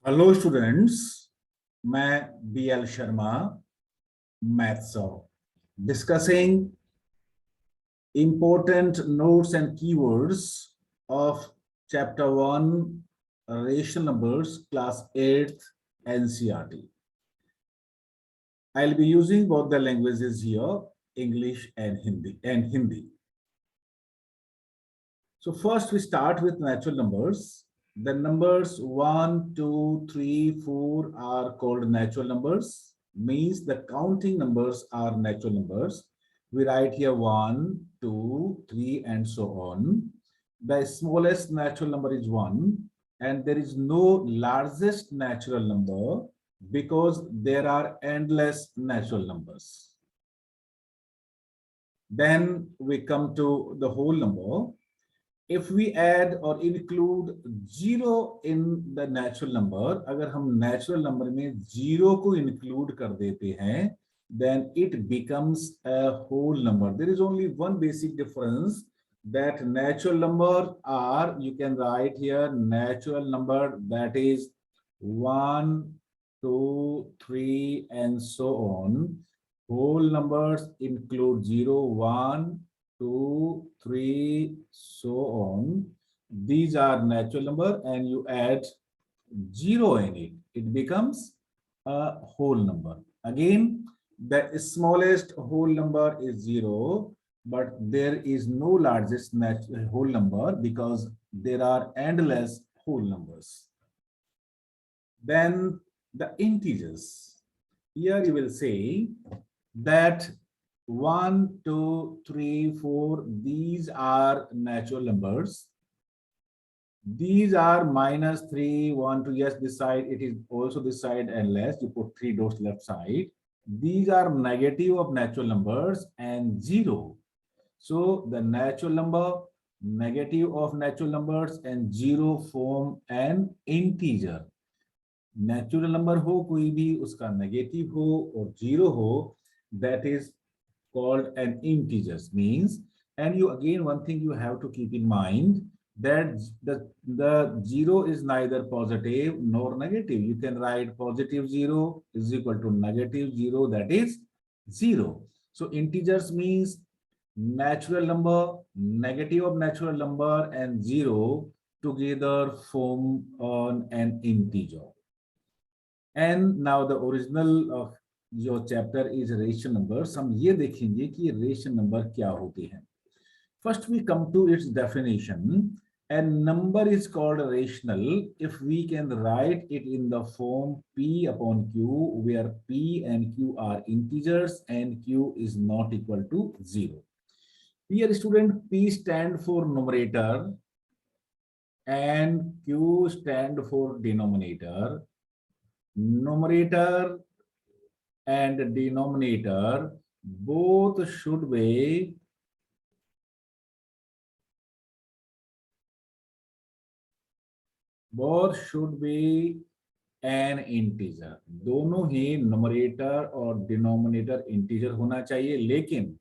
Hello students, मैं BL Sharma, maths discussing important notes and keywords of chapter 1 rational numbers class 8th NCERT. I'll be using both the languages here, English and Hindi. So first we start with natural numbers. The numbers 1, 2, 3, 4 are called natural numbers, means the counting numbers are natural numbers. We write here 1, 2, 3 and so on. The smallest natural number is 1 and there is no largest natural number because there are endless natural numbers. Then we come to the whole number. If we add or include zero in the natural number, अगर हम natural number में zero को include कर देते हैं, then it becomes a whole number. There is only one basic difference, that natural number are, you can write here natural number, that is 1, 2, 3 and so on. Whole numbers include 0, 1, 2, 3, so on. These are natural number and you add 0 in it. It becomes a whole number. Again, the smallest whole number is 0, but there is no largest whole number because there are endless whole numbers. Then the integers. Here you will say that 1, 2, 3, 4, these are natural numbers. These are -3, 1, 2, yes, this side, it is also this side and less, you put 3 dots left side. These are negative of natural numbers and 0. So the natural number, negative of natural numbers and 0 form an integer. Natural number हो कोई भी, उसका negative हो और 0 हो, that is called an integers, means. And you again, one thing you have to keep in mind, that the 0 is neither positive nor negative. You can write positive 0 is equal to negative 0, that is 0. So integers means natural number, negative of natural number and 0 together form on an integer. And now the original of your chapter is rational numbers. हम ये देखेंगे कि rational number क्या होते हैं. First we come to its definition. A number is called rational if we can write it in the form P upon Q, where P and Q are integers and Q is not equal to 0. Here student, P stand for numerator and Q stand for denominator. Numerator and denominator both should be an integer. दोनों ही numerator और denominator integer होना चाहिए, लेकिन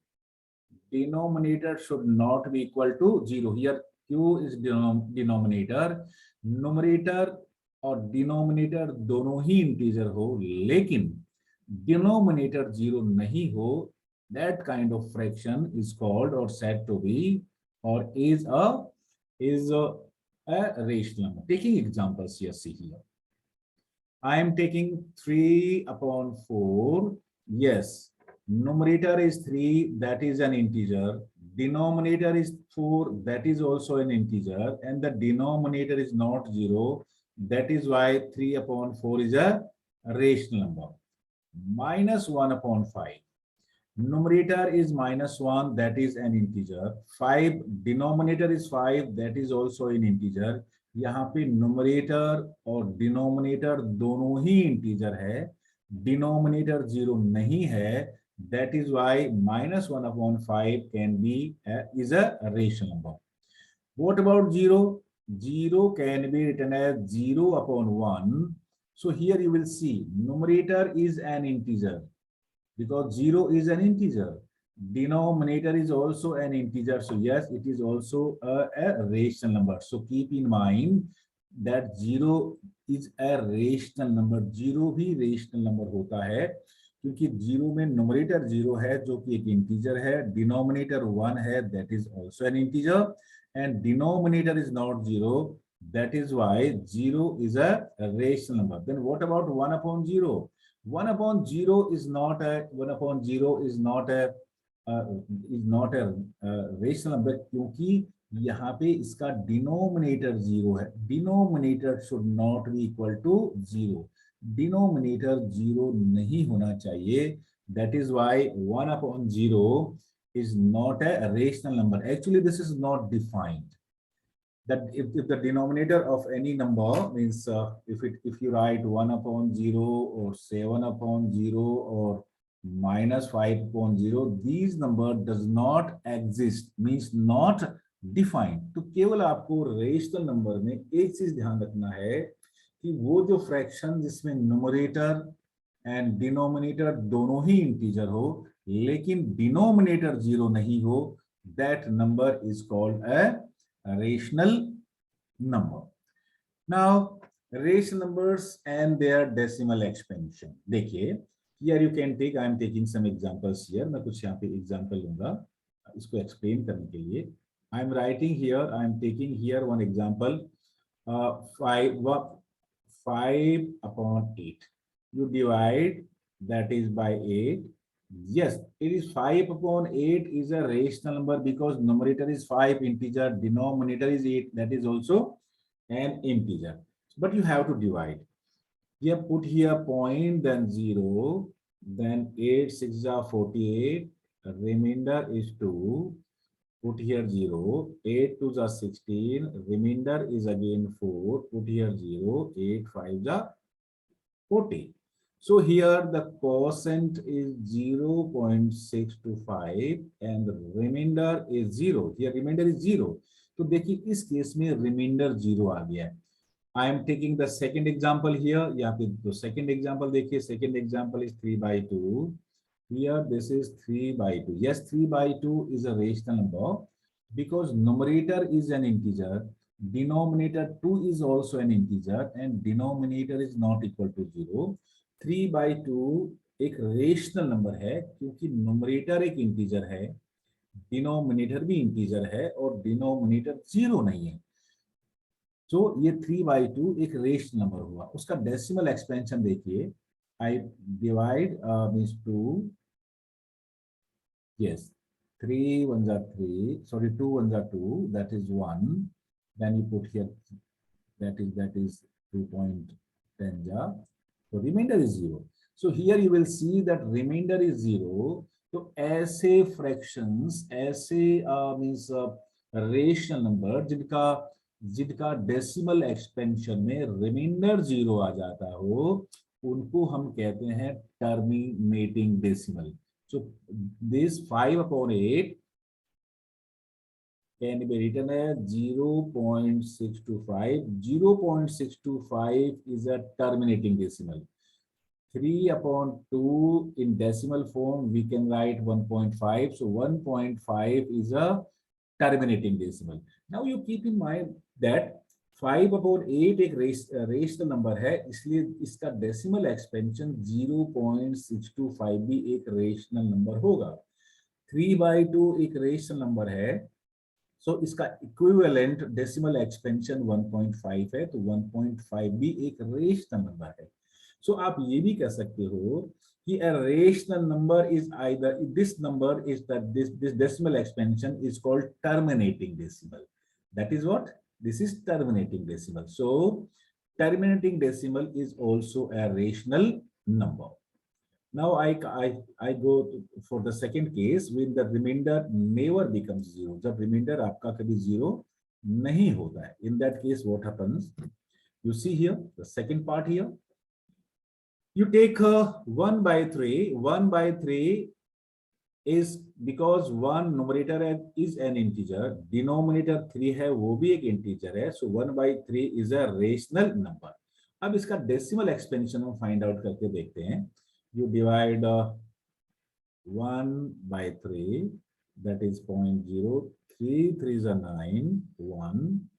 denominator should not be equal to 0. Here Q is denominator, numerator और denominator दोनों ही integer हो लेकिन denominator 0 नहीं हो, that kind of fraction is called or said to be or is a rational number. Taking examples here, see here. I am taking 3 upon 4. Yes, numerator is 3, that is an integer. Denominator is 4, that is also an integer, and the denominator is not 0. That is why 3 upon 4 is a rational number. -1 upon 5. Numerator is -1, that is an integer. 5, denominator is 5, that is also an integer. यहाँ पे numerator और denominator दोनों ही integer है. Denominator 0 नहीं है. That is why -1 upon 5 can be is a rational number. What about 0? 0 can be written as 0 upon 1. So here you will see numerator is an integer because 0 is an integer. Denominator is also an integer. So yes, it is also a rational number. So keep in mind that 0 is a rational number. 0 भी rational number होता है क्योंकि 0 में numerator 0 है जो कि एक integer है, denominator 1 है, that is also an integer, and denominator is not 0, that is why 0 is a rational number. Then what about 1 upon 0? 1 upon 0 is not a 1 upon 0 is not a rational number क्योंकि यहाँ पे इसका denominator 0 है. Denominator should not be equal to 0. Denominator 0 नहीं होना चाहिए. That is why 1 upon 0 is not a rational number. Actually, this is not defined. That if the denominator of any number means if you write 1 upon 0 or 7 upon 0 or minus 5 upon 0, these number does not exist, means not defined. तो केवल आपको rational number में एक चीज ध्यान रखना है कि वो जो फ्रैक्शन जिसमें न्यूमरेटर एंड डिनोमिनेटर दोनों ही इंटीजर हो लेकिन डिनोमिनेटर 0 नहीं हो, that number is called a rational number. Now, rational numbers and their decimal expansion. देखिए, here you can take, I am taking some examples here. मैं कुछ यहाँ पे example लूँगा इसको explain करने के लिए. I am writing here, I am taking here one example, 5 upon 8. You divide, that is by 8. Yes, it is 5 upon 8 is a rational number because numerator is 5, integer, denominator is 8, that is also an integer. But you have to divide. Here, put here point, then 0, then 8, 6 are 48, remainder is 2, put here 0, 8 2s are 16, remainder is again 4, put here 0, 8 5s are 40. So here the quotient is 0.625 and the remainder is 0. Here remainder is 0. तो देखिए इस case में remainder 0 आ गया है. I am taking the second example here. यहाँ पे तो second example देखिए, second example is 3/2. Here this is 3/2. Yes, 3/2 is a rational number because numerator is an integer, denominator 2 is also an integer, and denominator is not equal to 0. 3/2 एक rational number है क्योंकि numerator एक integer है, denominator भी integer है और denominator 0 नहीं है. तो ये 3/2 एक रेशनल नंबर हुआ. उसका डेसिमल एक्सपेंशन देखिए. I divide means 2. yes, 3 1s are 3, sorry, 2 1s are 2, that is 1. Then you put here that is 2.10. So remainder is 0. So here you will see that remainder is 0. तो ऐसे fractions, ऐसे means rational number जिनका decimal expansion में remainder 0 आ जाता हो, उनको हम कहते हैं terminating decimal. So this 5 upon 8 can be written as 0.625. 0.625 is a terminating decimal. 3 upon 2 in decimal form we can write 1.5. So 1.5 is a terminating decimal. Now you keep in mind that 5 upon 8 एक rational number है, इसलिए इसका decimal expansion 0.625 भी एक rational number होगा. 3/2 एक rational number है, सो इसका इक्विवेलेंट डेसिमल एक्सपेंशन 1.5 है, तो 1.5 भी एक रेशनल नंबर है. सो आप ये भी कह सकते हो कि a rational number is either this number is that this decimal expansion is called terminating decimal. That is what? This is terminating decimal. So terminating decimal is also a rational number. Now I go for the second case when the remainder never becomes 0. जब remainder आपका कभी 0 नहीं होता है. In that case what happens? You see here the second part here. You take 1/3. 1/3 is because one numerator is an integer, denominator 3 है, वो भी एक integer है. So 1/3 is a rational number. अब इसका decimal expansion हम find out करके देखते हैं. You divide 1/3, that is 0.0. 3 3s are 9, 1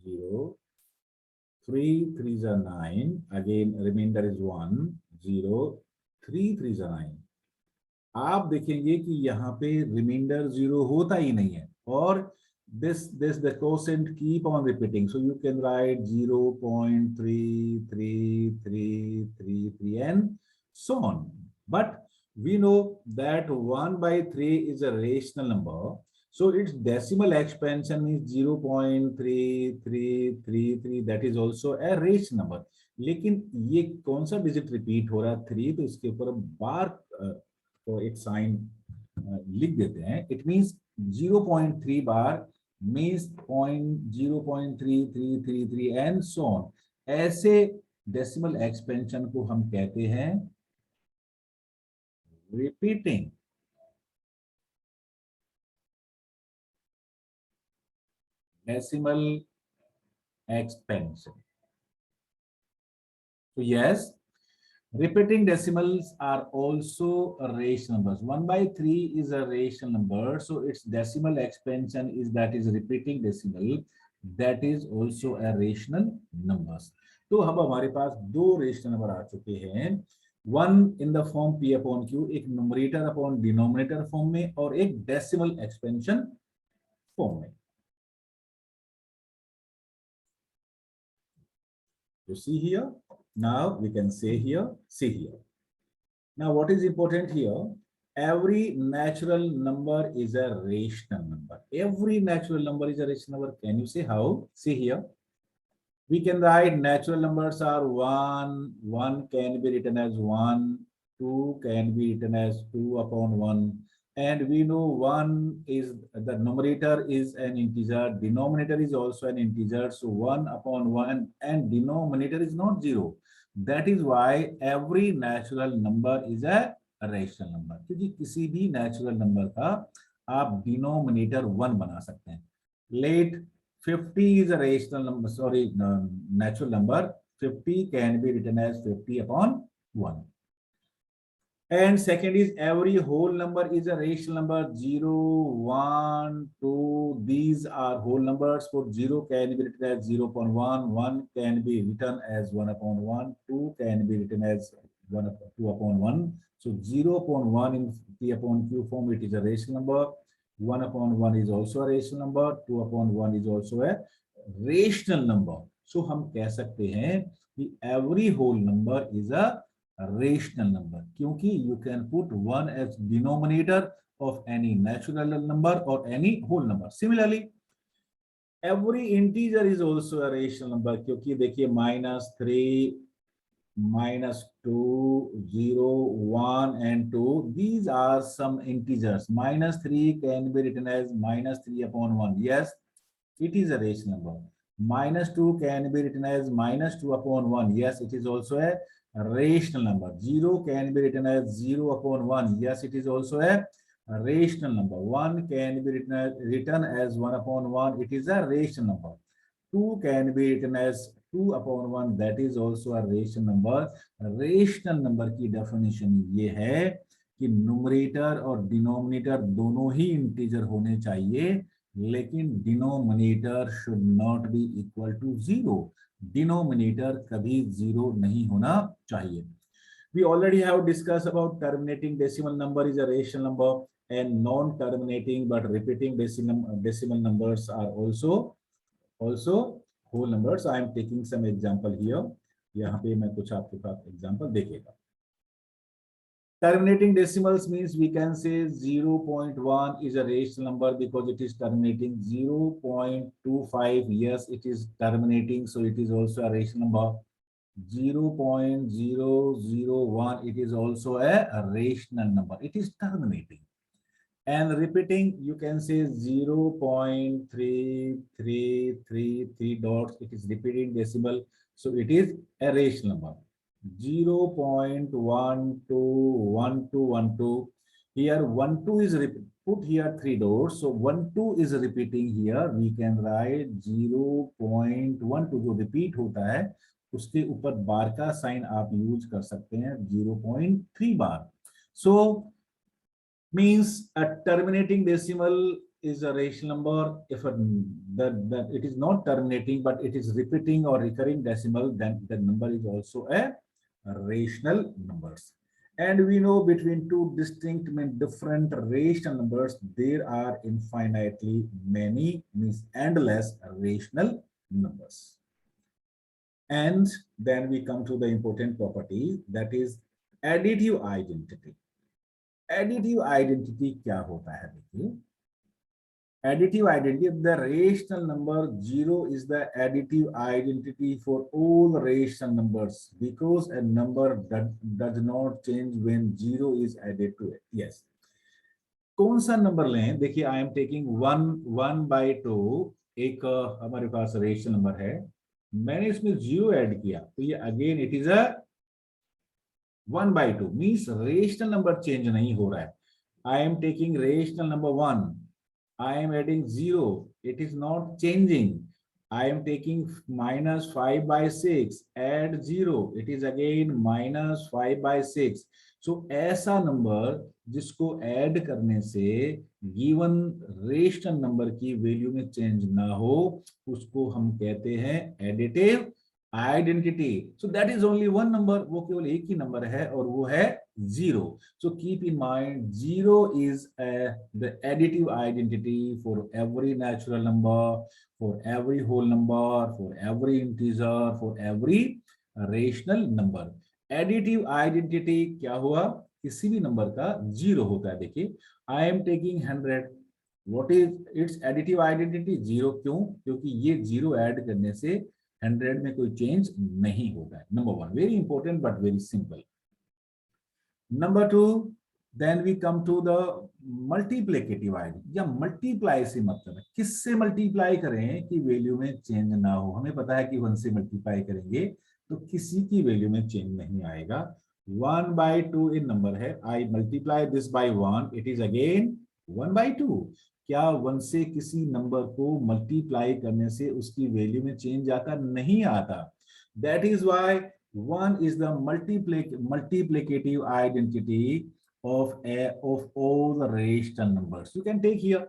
0 3 3s are 9. Again, remainder is 1, 0, 3 3s are 9. आप देखेंगे कि यहाँ पे रिमाइंडर 0 होता ही नहीं है और this the quotient keep on repeating, so you can write 0.3333 and so on. But we know that 1/3 is a rational number, so its decimal expansion is 0.3333, that is also a rational number. लेकिन ये कौन सा digit repeat हो रहा है 3, तो इसके ऊपर बार तो एक साइन लिख देते हैं. It means 0.3 bar means 0.3333 and so on. ऐसे डेसिमल एक्सपेंशन को हम कहते हैं repeating decimal expansion. So yes, repeating decimals are also rational numbers. 1/3 is a rational number, so its decimal expansion is that is repeating decimal, that is also a rational numbers. तो अब हमारे पास दो rational number आ चुके हैं, one in the form p upon q, एक numerator upon denominator form में और एक डेसिमल एक्सपेंशन फॉर्म में. You see here, now we can say here, see here. Now what is important here? Every natural number is a rational number. Every natural number is a rational number. Can you say how? See here. We can write natural numbers are 1. 1 can be written as 1. 2 can be written as 2 upon 1. And we know 1 is the numerator is an integer, denominator is also an integer, so 1 upon 1 and denominator is not 0. That is why every natural number is a rational number. क्योंकि किसी भी natural number का आप denominator 1 बना सकते हैं. Let 50 is a rational number, sorry, natural number. 50 can be written as 50 upon 1. And second is every whole number is a rational number. 0, 1, 2, these are whole numbers. For 0 can be written as 0 upon 1, 1 can be written as 1 upon 1, 2 can be written as 2 upon 1. So 0 upon 1 in P upon Q form, it is a rational number. 1 upon 1 is also a rational number. 2 upon 1 is also a rational number. So हम कह सकते हैं कि every whole number is a rational number, क्योंकि you can put 1 as denominator of any natural number or any whole number. Similarly, every integer is also a rational number, क्योंकि देखिए -3, -2, 0, 1 and 2, these are some integers. -3 can be written as -3 upon 1. Yes, it is a rational number. -2 can be written as -2 upon 1. Yes, it is also a rational number. 0 can be written as 0 upon 1. Yes, it is also a rational number. 1 can be written as 1 upon 1. It is a rational number. 2 can be written as 2 upon 1. That is also a rational number. Rational number की definition ये है कि numerator और denominator दोनों ही integer होने चाहिए, लेकिन denominator should not be equal to 0. Denominator कभी 0 नहीं होना चाहिए. We already have discussed about terminating decimal number is a rational number and non-terminating but repeating decimal numbers are also whole numbers. I am taking some example here. यहाँ पे मैं कुछ आपके पास example देखेगा. Terminating decimals means we can say 0.1 is a rational number because it is terminating. 0.25, yes, it is terminating, so it is also a rational number. 0.001, it is also a rational number. It is terminating. And repeating, you can say 0.3333 dots. It is repeating decimal, so it is a rational number. 0.121212. Here 12 is put here 3 dots, so 12 is repeating here. We can write 0.12 जो repeat होता है उसके ऊपर बार का sign आप use कर सकते हैं 0.3 बार. So means a terminating decimal is a rational number. If that it is not terminating, but it is repeating or recurring decimal, then the number is also a rational numbers. And we know between two distinct mean different rational numbers, there are infinitely many, means endless rational numbers. And then we come to the important property, that is additive identity. Additive identity क्या होता है? देखिए, additive identity, the rational number 0 is the additive identity for all rational numbers because a number does not change when 0 is added to it. Yes. कौन सा number लें? देखिए, I am taking 1/2, एक हमारे पास रेशनल नंबर है, मैंने इसमें 0 add किया तो ये again it is a 1/2, means rational number change नहीं हो रहा है. I am taking rational number 1. I am adding 0. It is not changing. I am taking -5/6. Add 0. It is again -5/6. So ऐसा नंबर जिसको ऐड करने से गिवन रेशनल नंबर की value में चेंज ना हो, उसको हम कहते हैं additive identity. So that is only one number, वो केवल एक ही नंबर है और वो है 0. So keep in mind 0 is the additive identity for every natural number, for every whole number, for every integer, for every rational number. Additive identity क्या हुआ? किसी भी नंबर का 0 होता है. देखिए, I am taking 100. What is its additive identity? 0. क्यों? क्योंकि ये 0 ऐड करने से 100 में कोई चेंज नहीं होता है. Number 1, very important but very simple. Number 2, then we come to the multiplicative identity. या मल्टीप्लाई से मतलब है किससे मल्टीप्लाई करें कि वैल्यू में चेंज ना हो. हमें पता है कि 1 से मल्टीप्लाई करेंगे तो किसी की वैल्यू में चेंज नहीं आएगा. 1/2 इन नंबर है, I multiply this by 1, it is again 1/2. क्या 1 से किसी नंबर को मल्टीप्लाई करने से उसकी वैल्यू में चेंज आता? नहीं आता. That is why 1 is the multiplicative identity of all the rational numbers. You can take here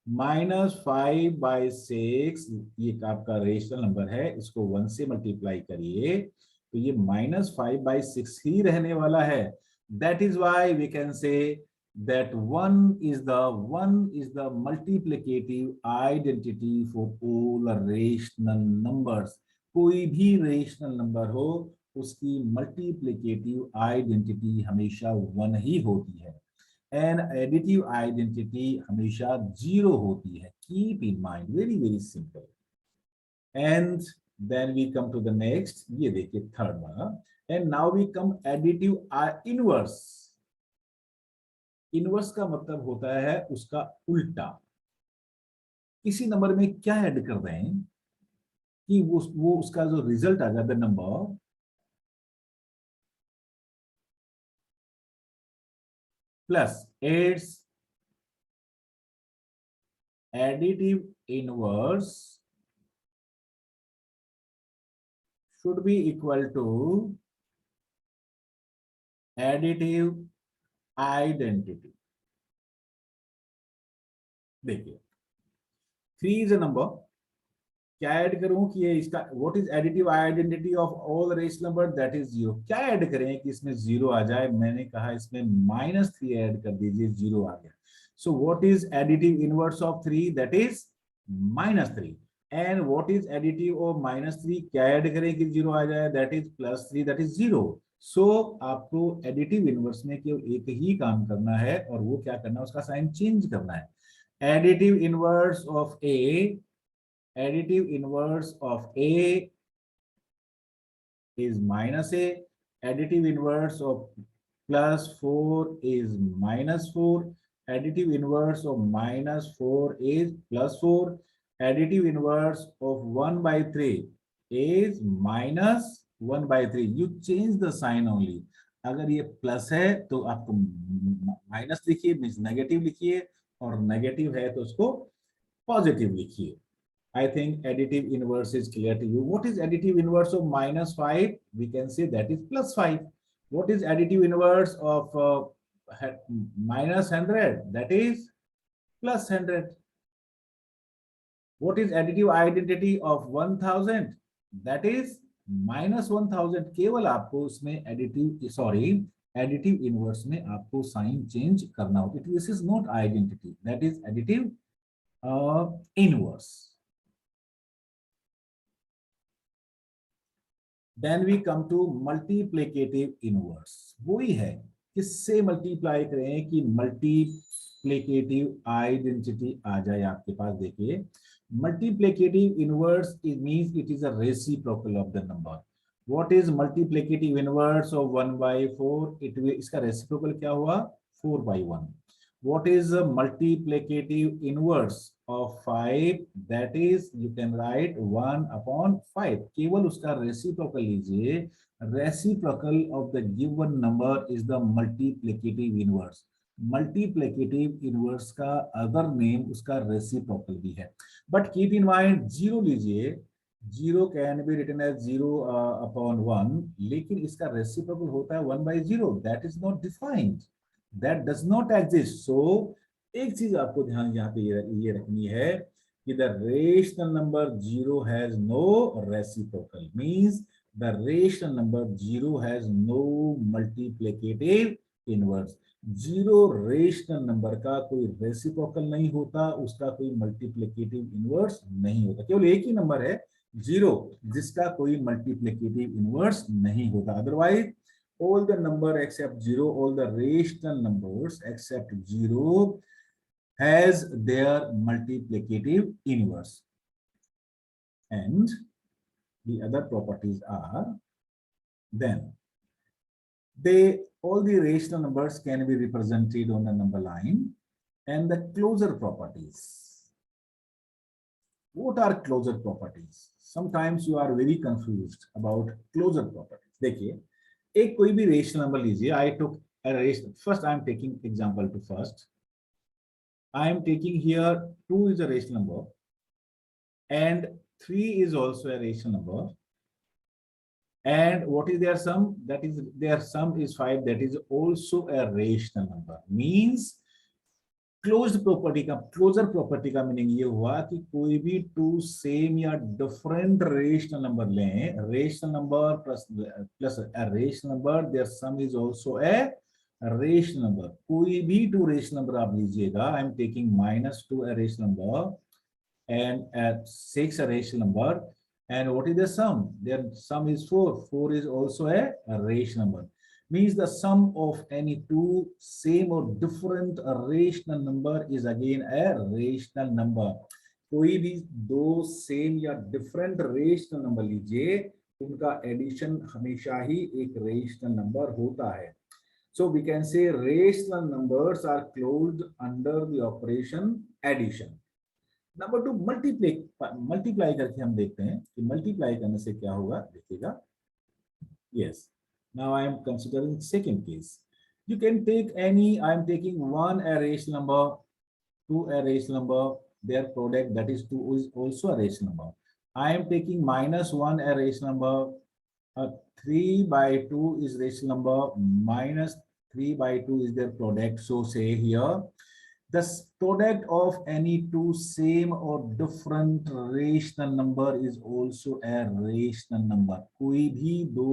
-5/6, ये आपका रेशनल नंबर है, इसको 1 से मल्टीप्लाई करिए तो ये -5/6 ही रहने वाला है. That is why we can say that 1 is the multiplicative identity for all rational numbers. कोई भी रेशनल नंबर हो उसकी मल्टीप्लिकेटिव आइडेंटिटी हमेशा 1 ही होती है एंड एडिटिव आइडेंटिटी हमेशा 0 होती है. Keep in mind, very very simple. And then we come to the next. ये देखिए थर्ड वाला. And now we come additive inverse. Inverse का मतलब होता है उसका उल्टा. किसी नंबर में क्या ऐड कर रहे हैं कि वो उसका जो रिजल्ट आ जाता है number plus its additive inverse should be equal to additive identity. देखिए 3 is a number. क्या ऐड करूं कि ये इसका what is additive identity of all rational number? That is 0. क्या ऐड करें कि इसमें 0 आ जाए? मैंने कहा इसमें -3 ऐड कर दीजिए, 0 आ गया. So what is additive inverse of 3? That is -3. And what is additive of -3? क्या ऐड करें कि 0 आ जाए? That is +3, that is 0. सो आपको एडिटिव इनवर्स में केवल एक ही काम करना है और वो क्या करना है? उसका साइन चेंज करना है. Additive inverse of A, additive inverse of A is -A. Additive inverse of +4 is -4. Additive inverse of -4 is +4. Additive inverse of 1/3 is -1/3. You change the sign only. अगर ये प्लस है तो आपको माइनस लिखिए, means negative लिखिए, और negative है तो उसको पॉजिटिव लिखिए. I think additive inverse is clear to you. What is additive inverse of -5? We can say that is +5. What is additive inverse of -100? That is +100. What is additive identity of 1000? That is minus 1000. केवल आपको उसमें additive inverse में आपको sign change करना होगा. This is not identity, that is additive inverse. Then we come to multiplicative inverse. वही है, किससे मल्टीप्लाई करें कि मल्टीप्लिकेटिव आइडेंटिटी आ जाए आपके पास. देखिए, multiplicative inverse it means it is a reciprocal of the number. What is multiplicative inverse of 1 by 4? इसका reciprocal क्या हुआ? 4 by 1. What is a multiplicative inverse of 5? That is, you can write 1 upon 5. केवल उसका reciprocal लीजिए. Reciprocal of the given number is the multiplicative inverse. Multiplicative inverse का other name उसका reciprocal भी है. But keep in mind, zero लीजिए, zero can be written as 0 upon 1, लेकिन इसका रेसिप्रोकल होता है 1 by 0. That is not defined, that does not exist. So एक चीज आपको ध्यान यहाँ पे ये रखनी है कि the rational number 0 has no reciprocal. Means the rational number 0 has no multiplicative inverse. Zero rational number का कोई रेसिप्रोकल नहीं होता, उसका कोई मल्टीप्लिकेटिव इनवर्स नहीं होता. केवल एक ही नंबर है जीरो जिसका कोई मल्टीप्लिकेटिव इनवर्स नहीं होता. Otherwise all the number except 0, all the rational numbers except 0 has their multiplicative inverse. And the other properties are, then all the rational numbers can be represented on the number line. And the closure properties. What are closure properties? Sometimes you are very confused about closure properties. देखिए, एक कोई भी rational number लीजिए. I took a rational. First, I am taking example to first. I am taking here 2 is a rational number, and 3 is also a rational number. And what is their sum? That is, their sum is 5. That is also a rational number. Means closed property का, closure property का meaning ये हुआ कि कोई भी two same या different rational number लें, rational number plus a rational number, their sum is also a rational number. कोई भी टू रेशनल नंबर आप लीजिएगा. I am taking -2 a rational number and 6 a rational number, and what is the sum? Their sum is 4. 4 is also a rational number. Means the sum of any two same or different rational number is again a rational number. कोई भी दो same या different rational number लीजिए, उनका addition हमेशा ही एक rational number होता है. So we can say rational numbers are closed under the operation addition. Number 2, multiply करके हम देखते हैं कि मल्टीप्लाई करने से क्या होगा. देखिएगा. Yes. Now I am considering second case. You can take any. I am taking 1 a rational number, 2 a rational number. Their product, that is 2, is also a rational number. I am taking -1 a rational number. 3 by 2 is rational number. -3 by 2 is their product. So say here, the product of any two same or different rational number is also a rational number. कोई भी दो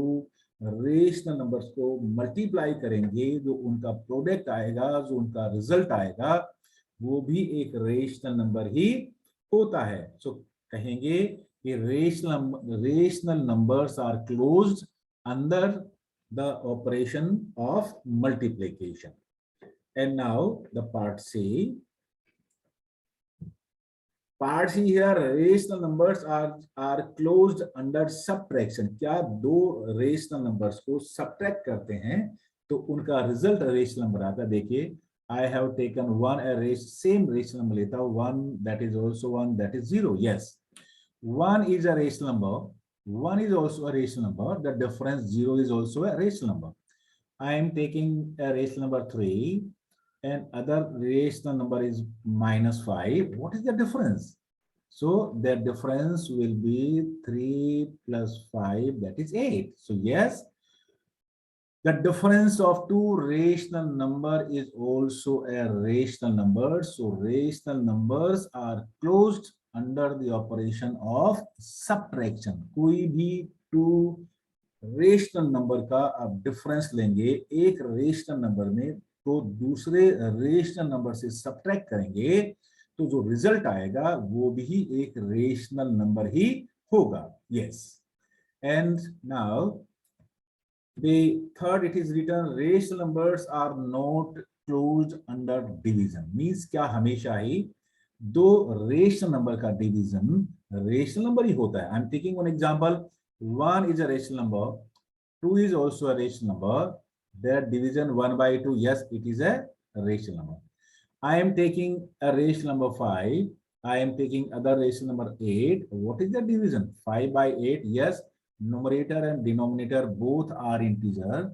rational numbers को multiply करेंगे, जो उनका product आएगा, जो उनका रिजल्ट आएगा, वो भी एक रेशनल नंबर ही होता है. सो कहेंगे कि rational numbers are closed under the operation of multiplication. And now the part C. Part C here, rational numbers are closed under subtraction. क्या दो रेशनल नंबर्स को सब्ट्रैक्ट करते हैं तो उनका रिजल्ट रेशनल नंबर आता है. देखिए, I have taken 1 a same rational number लेता हूँ. 1 that is also 1, that is 0. Yes, 1 is a rational number, 1 is also a rational number. The difference 0 is also a rational number. I am taking a rational number 3. And other rational number is -5. What is the difference? So their difference will be 3 plus 5, that is 8. So yes, the difference of two rational number is also a rational number. So rational numbers are closed under the operation of subtraction. कोई भी two rational number का आप difference लेंगे एक rational number में, तो दूसरे rational number से सब्ट्रैक्ट करेंगे तो जो रिजल्ट आएगा वो भी एक रेशनल नंबर ही होगा. Yes. And now the third, it is written rational numbers are not closed under division. Means क्या हमेशा ही दो रेशनल नंबर का डिवीजन रेशनल नंबर ही होता है. आई am taking one example. 1 is a rational number, 2 is also a rational number. Their division 1 by 2, yes, it is a rational number. I am taking a rational number 5. I am taking other rational number 8. What is the division? 5 by 8, yes. Numerator and denominator both are integer,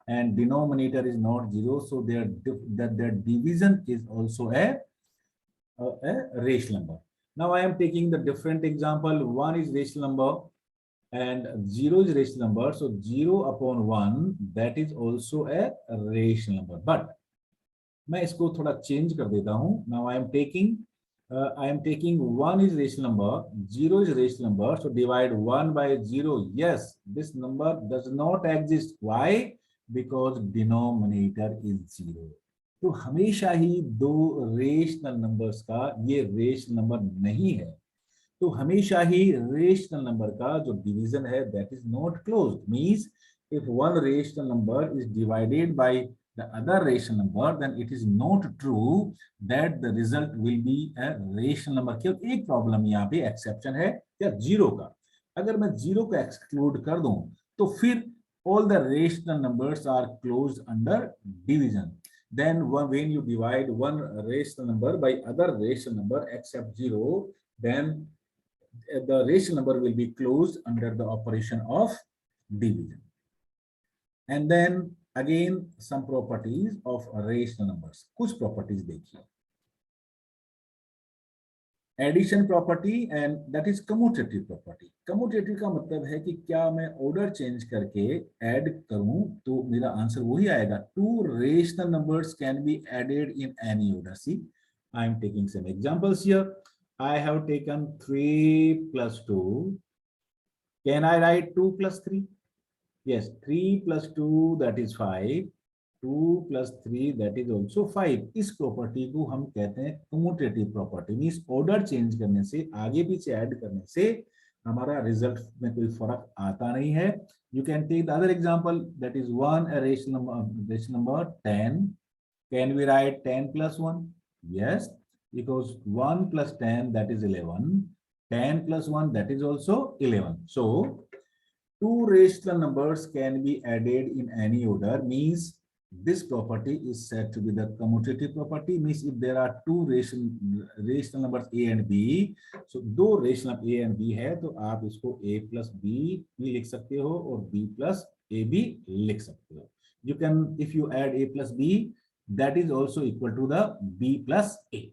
and denominator is not 0, so their division is also a rational number. Now I am taking the different example. 1 is rational number and 0 is rational number, so 0 upon 1, that is also a rational number. But मैं इसको थोड़ा change कर देता हूं. Now I am taking 1 is rational number, 0 is rational number, so divide 1 by 0. Yes, this number does not exist. Why? Because denominator is 0. तो हमेशा ही दो rational numbers का ये रेशनल नंबर नहीं है, तो हमेशा ही रेशनल नंबर का जो डिवीजन है that is not closed. Means if one rational number is divided by the other rational number, then it is not true that the result will be a rational number. क्योंकि एक problem यहाँ पे exception है या zero का. अगर मैं zero को एक्सक्लूड कर दूं तो फिर all the rational numbers are closed under division. Then when you divide one rational number by other rational number except zero, then the rational number will be closed under the operation of division. And then again some properties of rational numbers. कुछ properties देखिए. Addition property, and that is commutative property. Commutative का मतलब है कि क्या मैं order change करके add करूं तो मेरा आंसर वही आएगा. Two rational numbers can be added in any order. See, I am taking some examples here. I have taken 3 plus 2. Can I write 2 plus 3? Yes, 3 plus 2, that is 5. 2 plus 3, that is also 5. इस property को हम कहते हैं commutative property. Means order change करने से, आगे पीछे add करने से हमारा रिजल्ट में कोई फर्क आता नहीं है. You can take the other example, that is 1 rational number 10. Can we write 10 plus 1? Yes, because 1 plus 10, that is 11. 10 plus 1, that is also 11. So two rational numbers can be added in any order. Means this property is said to be the commutative property. Means if there are two rational numbers a and b, so दो rational a and b है तो आप इसको a plus b भी लिख सकते हो और b plus a भी लिख सकते हो. You can, if you add a plus b, that is also equal to the b plus a.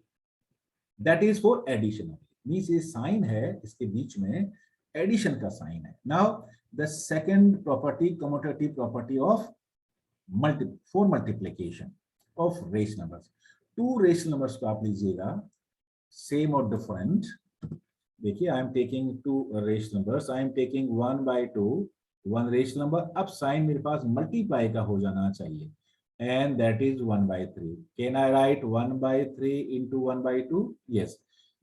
That is for addition. Means ये साइन है, इसके बीच में एडिशन का साइन है. Now the second property, commutative property of for multiplication of rational numbers. Two rational numbers को आप लीजिएगा सेम और डिफरेंट. देखिए, I am taking two rational numbers. I am taking 1 by 2, one rational number. अब sign मेरे पास multiply का हो जाना चाहिए, and that is 1 by 3. Can I write 1 by 3 into 1 by 2? Yes.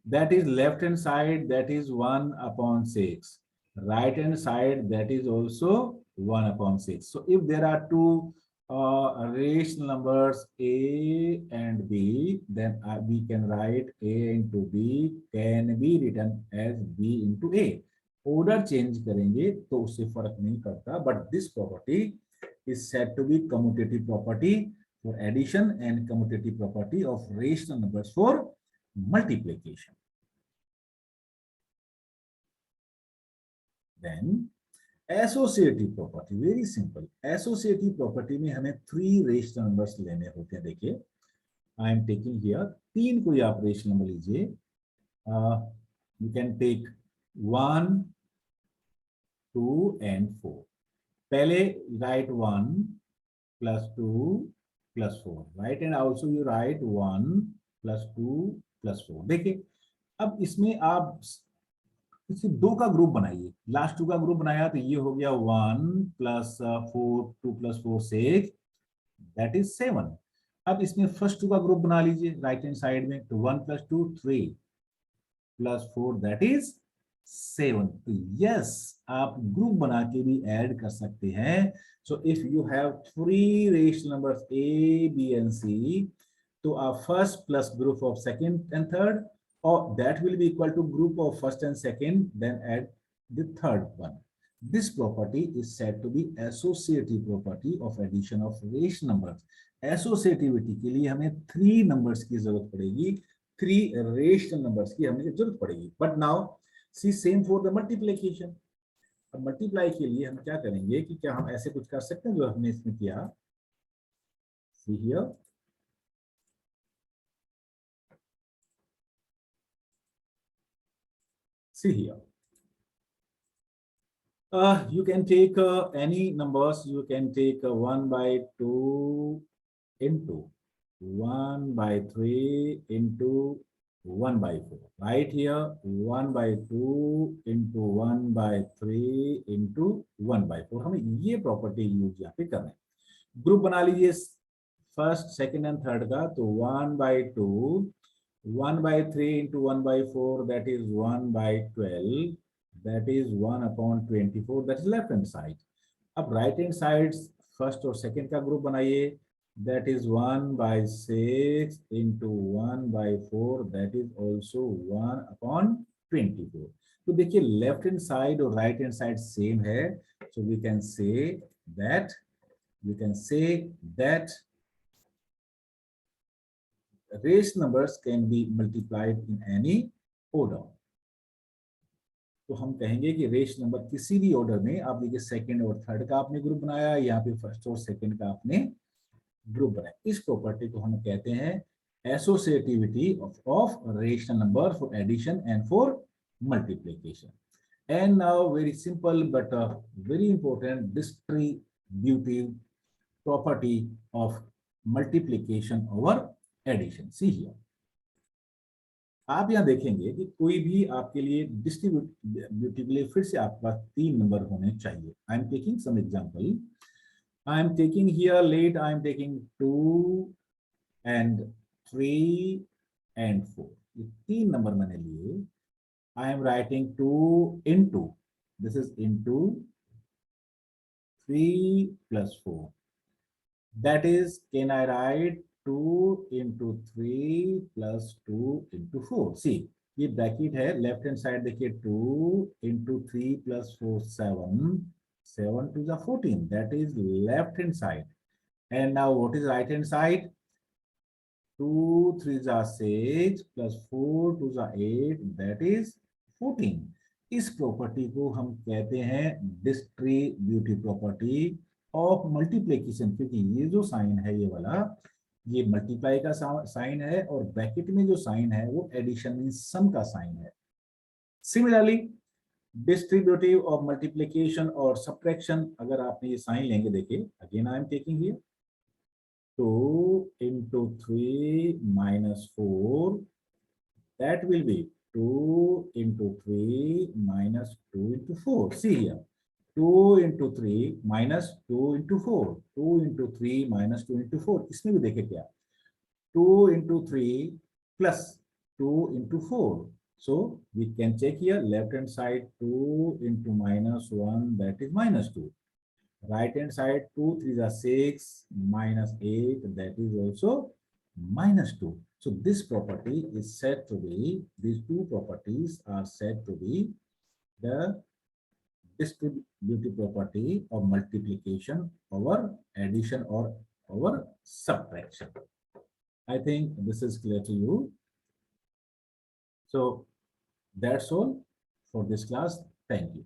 That is left hand side, that is 1 upon 6. Right hand side, that is also 1 upon 6. So if there are two rational numbers a and b, then we can write a into b can be written as b into a. Order change करेंगे तो उससे फर्क नहीं पड़ता, but this property is said to be commutative property for addition and commutative property of rational numbers for multiplication. Then associative property, very simple. Associative property में हमें 3 rational numbers लेने होते हैं. देखिए, I am taking here 3 कोई आप rational number लीजिए. You can take 1, 2 and 4. पहले write 1 plus 2 plus 4, right? And also you write 1 plus 2 plus 4. देखिए, अब इसमें आप इसे 2 का ग्रुप बनाइए, लास्ट 2 का ग्रुप बनाया तो ये हो गया 1 + 4, 2 + 4 6, दैट इज 7। अब इसमें फर्स्ट 2 का ग्रुप बना लीजिए राइट हैंड साइड में, तो 1 + 2 3 + 4 दैट इज 7। तो यस, आप ग्रुप बना के भी ऐड कर सकते हैं। So if you have 3 rational numbers a, b and c, तो आप first plus group of second and third, or that will be equal to group of first and second, then add the third one. This property is said to be associative property of addition of rational numbers. Associativity के लिए हमें 3 numbers की जरूरत पड़ेगी, 3 rational numbers की हमें जरूरत पड़ेगी. But now see same for the multiplication. अब multiply के लिए हम क्या करेंगे कि क्या हम ऐसे कुछ कर सकते हैं जो हमने इसमें किया? See here. See here. You can take any numbers. You can take 1/2 into 1/3 into 1/4. Right here, 1/2 into 1/3 into 1/4. हमें ये प्रॉपर्टी यूज यहाँ पे करना है। ग्रुप बना लीजिए फर्स्ट, सेकंड एंड थर्ड का, तो 1/2, 1/3 into 1/4, that is 1/12. That is 1/24. That is left hand side. अब right hand side फर्स्ट और सेकंड का ग्रुप बनाइए, that is 1/6 into 1/4. That is also 1/24. तो देखिए लेफ्ट हैंड साइड और राइट हैंड साइड सेम है, so we can say that rational numbers can be multiplied in any order. तो हम कहेंगे कि रेशनल नंबर किसी भी ऑर्डर में, आप देखिए सेकंड और थर्ड का आपने ग्रुप बनाया, यहाँ पे फर्स्ट और सेकंड का आपने ग्रुप बनाया। इस प्रॉपर्टी को हम कहते हैं associativity of rational number for addition and for multiplication. And now very simple but very important distributive property of multiplication over addition. See here, आप यहाँ देखेंगे कि कोई भी आपके लिए डिस्ट्रीब्यूटिव के लिए फिर से आपके पास 3 नंबर होने चाहिए। I am taking some example. I am taking here let, I am taking 2 and 3 and 4, ये 3 नंबर मैंने लिए। I am writing 2 into, this is into 3 + 4, that is, can I write 2 into 3 plus 2 into 4? See, ये bracket है, left hand side देखिए 2 into 3 plus 4 7, 7 to the 14, that is left hand side. And now what is right hand side? 2 3 the 6 plus 4 to the 8, that is 14. इस property को हम कहते हैं distributive property of multiplication, क्योंकि ये जो साइन है ये वाला, ये मल्टीप्लाई का साइन है और ब्रैकेट में जो साइन है वो एडिशन मीन सम का साइन है। सिमिलरली डिस्ट्रीब्यूटिव ऑफ मल्टीप्लिकेशन और सब्ट्रैक्शन, अगर आपने ये साइन लेंगे, देखिए again I am taking here 2 into 3 minus 4, that will be 2 into 3 minus 2 into 4. See here, 2 into 3 minus 2 into 4, 2 into 3 minus 2 into 4. इसमें भी देखिए क्या, 2 into 3 plus 2 into 4. So we can check here, left hand side 2 into -1, that is -2. Right hand side 2 3 are 6 minus 8, that is also -2. So this property is said to be, these two properties are said to be the distributive property of multiplication over addition or over subtraction. I think this is clear to you. So that's all for this class. Thank you.